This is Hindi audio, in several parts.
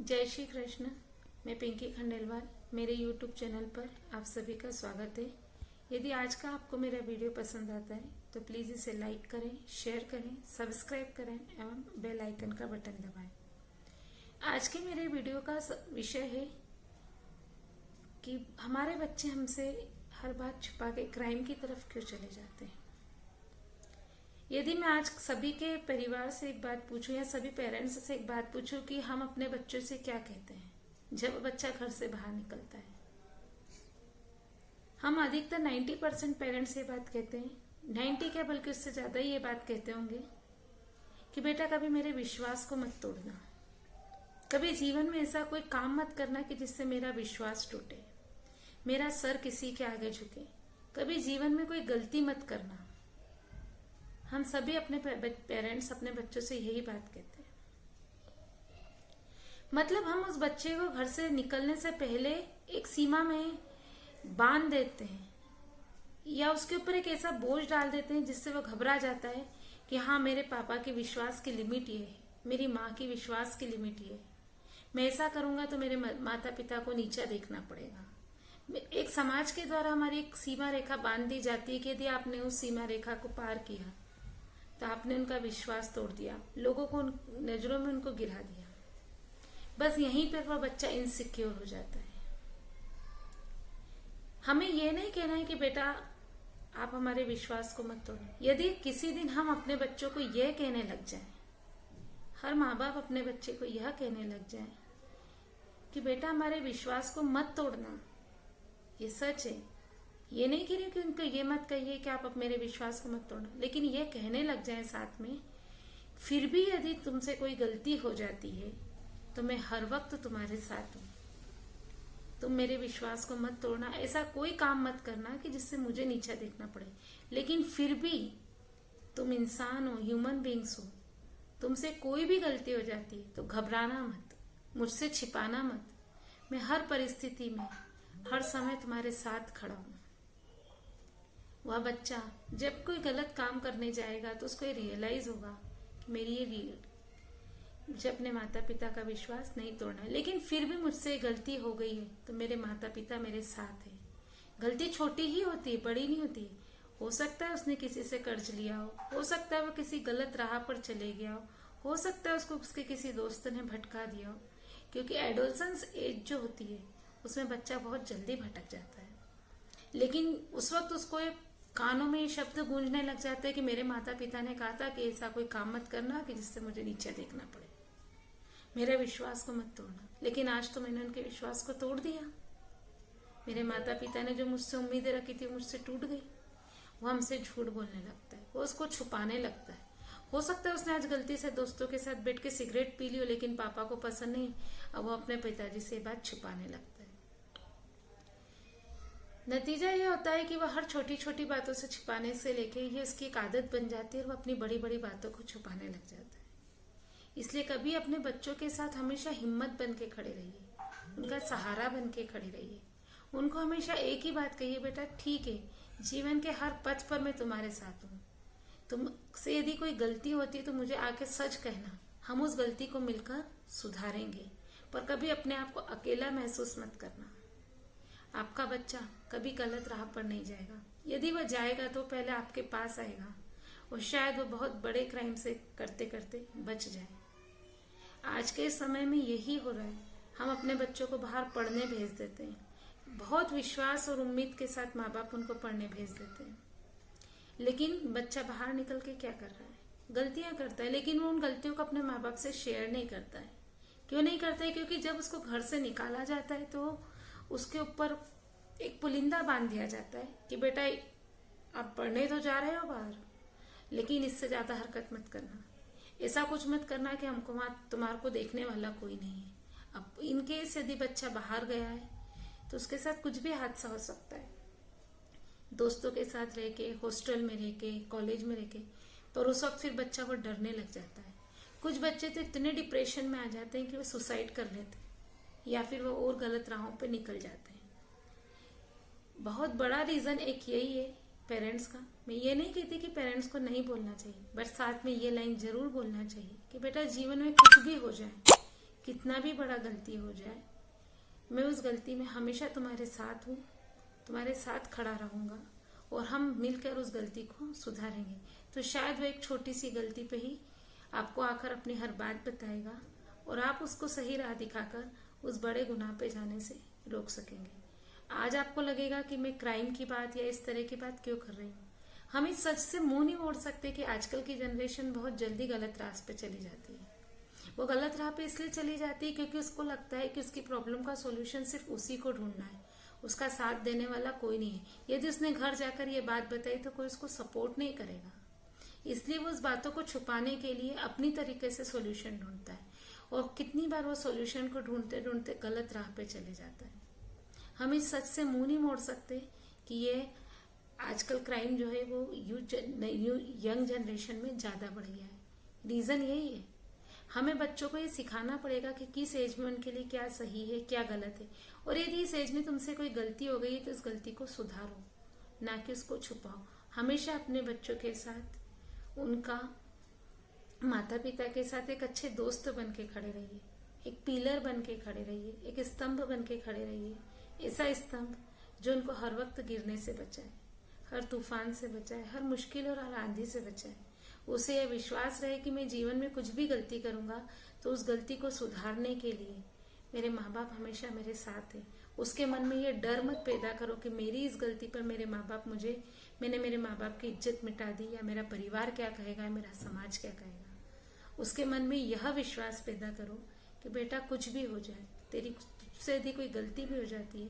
जय श्री कृष्ण। मैं पिंकी खंडेलवाल, मेरे YouTube चैनल पर आप सभी का स्वागत है। यदि आज का आपको मेरा वीडियो पसंद आता है तो प्लीज़ इसे लाइक करें, शेयर करें, सब्सक्राइब करें एवं बेल आइकन का बटन दबाएं। आज के मेरे वीडियो का विषय है कि हमारे बच्चे हमसे हर बात छुपा के क्राइम की तरफ क्यों चले जाते हैं। यदि मैं आज सभी के परिवार से एक बात पूछूं या सभी पेरेंट्स से एक बात पूछूं कि हम अपने बच्चों से क्या कहते हैं जब बच्चा घर से बाहर निकलता है, हम अधिकतर 90% पेरेंट्स ये बात कहते हैं, 90 क्या बल्कि उससे ज़्यादा ही ये बात कहते होंगे कि बेटा कभी मेरे विश्वास को मत तोड़ना, कभी जीवन में ऐसा कोई काम मत करना कि जिससे मेरा विश्वास टूटे, मेरा सर किसी के आगे झुके, कभी जीवन में कोई गलती मत करना। हम सभी अपने पेरेंट्स अपने बच्चों से यही बात कहते हैं। मतलब हम उस बच्चे को घर से निकलने से पहले एक सीमा में बांध देते हैं या उसके ऊपर एक ऐसा बोझ डाल देते हैं जिससे वो घबरा जाता है कि हाँ, मेरे पापा की विश्वास की लिमिट ये है, मेरी माँ की विश्वास की लिमिट ये है, मैं ऐसा करूंगा तो मेरे माता पिता को नीचा देखना पड़ेगा। एक समाज के द्वारा हमारी एक सीमा रेखा बांध दी जाती है कि यदि आपने उस सीमा रेखा को पार किया तो आपने उनका विश्वास तोड़ दिया, लोगों को नजरों में उनको गिरा दिया। बस यहीं पर वह बच्चा इनसिक्योर हो जाता है। हमें यह नहीं कहना है कि बेटा आप हमारे विश्वास को मत तोड़ो। यदि किसी दिन हम अपने बच्चों को यह कहने लग जाएं, हर माँ बाप अपने बच्चे को यह कहने लग जाएं कि बेटा हमारे विश्वास को मत तोड़ना, ये सच है। ये नहीं कह रही कि उनको ये मत कहिए कि आप अब मेरे विश्वास को मत तोड़ना, लेकिन ये कहने लग जाए साथ में, फिर भी यदि तुमसे कोई गलती हो जाती है तो मैं हर वक्त तुम्हारे साथ हूं, तुम मेरे विश्वास को मत तोड़ना, ऐसा कोई काम मत करना कि जिससे मुझे नीचा देखना पड़े। लेकिन फिर भी तुम इंसान हो, ह्यूमन बींग्स हो, तुमसे कोई भी गलती हो जाती है तो घबराना मत, मुझसे छिपाना मत। मैं हर परिस्थिति में हर समय तुम्हारे साथ खड़ा हूं। वह बच्चा जब कोई गलत काम करने जाएगा तो उसको ये रियलाइज होगा कि मेरी ये मुझे अपने माता पिता का विश्वास नहीं तोड़ना है, लेकिन फिर भी मुझसे गलती हो गई है तो मेरे माता पिता मेरे साथ है। गलती छोटी ही होती है, बड़ी नहीं होती। हो सकता है उसने किसी से कर्ज लिया हो सकता है वो किसी गलत राह पर चले गया हो सकता है उसको उसके किसी दोस्त ने भटका दिया हो, क्योंकि एडोलसेंस एज जो होती है उसमें बच्चा बहुत जल्दी भटक जाता है। लेकिन उस वक्त उसको कानों में ये शब्द गूंजने लग जाते हैं कि मेरे माता पिता ने कहा था कि ऐसा कोई काम मत करना कि जिससे मुझे नीचे देखना पड़े, मेरे विश्वास को मत तोड़ना। लेकिन आज तो मैंने उनके विश्वास को तोड़ दिया। मेरे माता पिता ने जो मुझसे उम्मीदें रखी थी मुझसे टूट गई। वो हमसे झूठ बोलने लगता है, वो उसको छुपाने लगता है। हो सकता है उसने आज गलती से दोस्तों के साथ बैठ के सिगरेट पी ली हो, लेकिन पापा को पसंद नहीं, अब वो अपने पिताजी से ये बात छुपाने लगता है। नतीजा ये होता है कि वह हर छोटी छोटी बातों से छिपाने से लेके ये उसकी एक आदत बन जाती है और वह अपनी बड़ी बड़ी बातों को छुपाने लग जाता है। इसलिए कभी अपने बच्चों के साथ हमेशा हिम्मत बन के खड़े रहिए, उनका सहारा बन के खड़े रहिए। उनको हमेशा एक ही बात कहिए, बेटा ठीक है, जीवन के हर पथ पर मैं तुम्हारे साथ हूँ। तुमसे यदि कोई गलती होती है तो मुझे आके सच कहना, हम उस गलती को मिलकर सुधारेंगे। पर कभी अपने आप को अकेला महसूस मत करना। आपका बच्चा कभी गलत राह पर नहीं जाएगा। यदि वह जाएगा तो पहले आपके पास आएगा और शायद वह बहुत बड़े क्राइम से करते करते बच जाए। आज के समय में यही हो रहा है। हम अपने बच्चों को बाहर पढ़ने भेज देते हैं, बहुत विश्वास और उम्मीद के साथ माँ बाप उनको पढ़ने भेज देते हैं, लेकिन बच्चा बाहर निकल के क्या कर रहा है, गलतियां करता है, लेकिन वो उन गलतियों को अपने माँ बाप से शेयर नहीं करता है। क्यों नहीं करता है? क्योंकि जब उसको घर से निकाला जाता है तो उसके ऊपर एक पुलिंदा बांध दिया जाता है कि बेटा आप पढ़ने तो जा रहे हो बाहर, लेकिन इससे ज्यादा हरकत मत करना, ऐसा कुछ मत करना कि हमको वहां तुम्हारे को देखने वाला कोई नहीं है। अब इनकेस यदि बच्चा बाहर गया है तो उसके साथ कुछ भी हादसा हो सकता है, दोस्तों के साथ रह के, हॉस्टल में रह के, कॉलेज में रह के, पर उस वक्त फिर बच्चा वो डरने लग जाता है। कुछ बच्चे तो इतने डिप्रेशन में आ जाते हैं कि वो सुसाइड कर लेते हैं या फिर वो और गलत राहों पे निकल जाते हैं। बहुत बड़ा रीजन एक यही है पेरेंट्स का। मैं ये नहीं कहती कि पेरेंट्स को नहीं बोलना चाहिए, बट साथ में ये लाइन जरूर बोलना चाहिए कि बेटा जीवन में कुछ भी हो जाए, कितना भी बड़ा गलती हो जाए, मैं उस गलती में हमेशा तुम्हारे साथ हूँ, तुम्हारे साथ खड़ा रहूंगा और हम मिलकर उस गलती को सुधारेंगे। तो शायद वो एक छोटी सी गलती पे ही आपको आकर अपनी हर बात बताएगा और आप उसको सही राह दिखाकर उस बड़े गुनाह पे जाने से रोक सकेंगे। आज आपको लगेगा कि मैं क्राइम की बात या इस तरह की बात क्यों कर रही हूँ। हम इस सच से मुंह नहीं मोड़ सकते कि आजकल की जनरेशन बहुत जल्दी गलत रास्ते पे चली जाती है। वो गलत राह पे इसलिए चली जाती है क्योंकि उसको लगता है कि उसकी प्रॉब्लम का सॉल्यूशन सिर्फ उसी को ढूंढना है, उसका साथ देने वाला कोई नहीं है। यदि उसने घर जाकर ये बात बताई तो कोई उसको सपोर्ट नहीं करेगा, इसलिए वो उस बातों को छुपाने के लिए अपनी तरीके से सॉल्यूशन ढूंढता है और कितनी बार वो सॉल्यूशन को ढूंढते ढूंढते गलत राह पे चले जाता है। हम इस सच से मुंह नहीं मोड़ सकते कि ये आजकल क्राइम जो है वो यंग जनरेशन में ज्यादा बढ़ गया है। रीजन यही है। हमें बच्चों को ये सिखाना पड़ेगा कि किस एज में उनके लिए क्या सही है क्या गलत है, और यदि इस एज में तुमसे कोई गलती हो गई है तो इस गलती को सुधारो, ना कि उसको छुपाओ। हमेशा अपने बच्चों के साथ, उनका माता पिता के साथ एक अच्छे दोस्त बन के खड़े रहिए, एक पिलर बन के खड़े रहिए, एक स्तंभ बन के खड़े रहिए। ऐसा स्तंभ जो उनको हर वक्त गिरने से बचाए, हर तूफान से बचाए, हर मुश्किल और हर आंधी से बचाए। उसे यह विश्वास रहे कि मैं जीवन में कुछ भी गलती करूंगा तो उस गलती को सुधारने के लिए मेरे माँ बाप हमेशा मेरे साथ है। उसके मन में ये डर मत पैदा करो कि मेरी इस गलती पर मैंने मेरे माँ बाप की इज्जत मिटा दी, या मेरा परिवार क्या कहेगा, मेरा समाज क्या कहेगा। उसके मन में यह विश्वास पैदा करो कि बेटा कुछ भी हो जाए, तेरी से यदि कोई गलती भी हो जाती है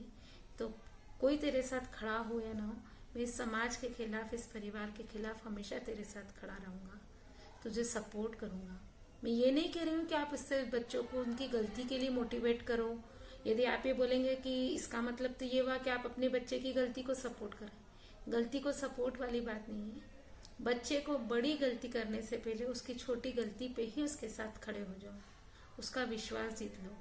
तो कोई तेरे साथ खड़ा हो या ना हो, मैं इस समाज के खिलाफ, इस परिवार के खिलाफ हमेशा तेरे साथ खड़ा रहूंगा, तुझे सपोर्ट करूंगा। मैं ये नहीं कह रही हूँ कि आप इससे बच्चों को उनकी गलती के लिए मोटिवेट करो। यदि आप ये बोलेंगे कि इसका मतलब तो ये हुआ कि आप अपने बच्चे की गलती को सपोर्ट करें, गलती को सपोर्ट वाली बात नहीं है। बच्चे को बड़ी गलती करने से पहले उसकी छोटी गलती पे ही उसके साथ खड़े हो जाओ, उसका विश्वास जीत लो।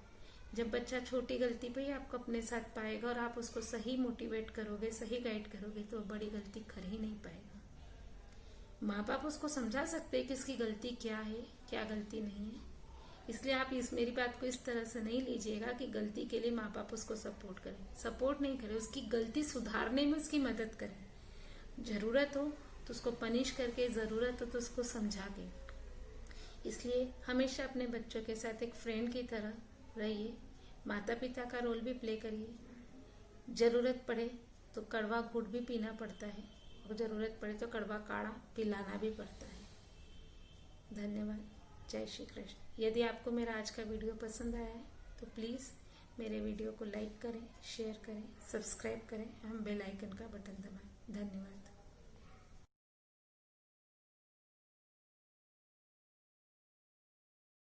जब बच्चा छोटी गलती पे ही आपको अपने साथ पाएगा और आप उसको सही मोटिवेट करोगे, सही गाइड करोगे, तो बड़ी गलती कर ही नहीं पाएगा। माँ बाप उसको समझा सकते हैं कि इसकी गलती क्या है, क्या गलती नहीं है। इसलिए आप मेरी बात को इस तरह से नहीं लीजिएगा कि गलती के लिए माँ बाप उसको सपोर्ट करें। सपोर्ट नहीं करें, उसकी गलती सुधारने में उसकी मदद करें। जरूरत हो तो उसको पनिश करके, जरूरत हो तो उसको समझा के। इसलिए हमेशा अपने बच्चों के साथ एक फ्रेंड की तरह रहिए, माता पिता का रोल भी प्ले करिए। जरूरत पड़े तो कड़वा घूंट भी पीना पड़ता है और जरूरत पड़े तो कड़वा काढ़ा पिलाना भी पड़ता है। धन्यवाद। जय श्री कृष्ण। यदि आपको मेरा आज का वीडियो पसंद आया है तो प्लीज़ मेरे वीडियो को लाइक करें, शेयर करें, सब्सक्राइब करें, हम बेल आइकन का बटन दबाएं। धन्यवाद।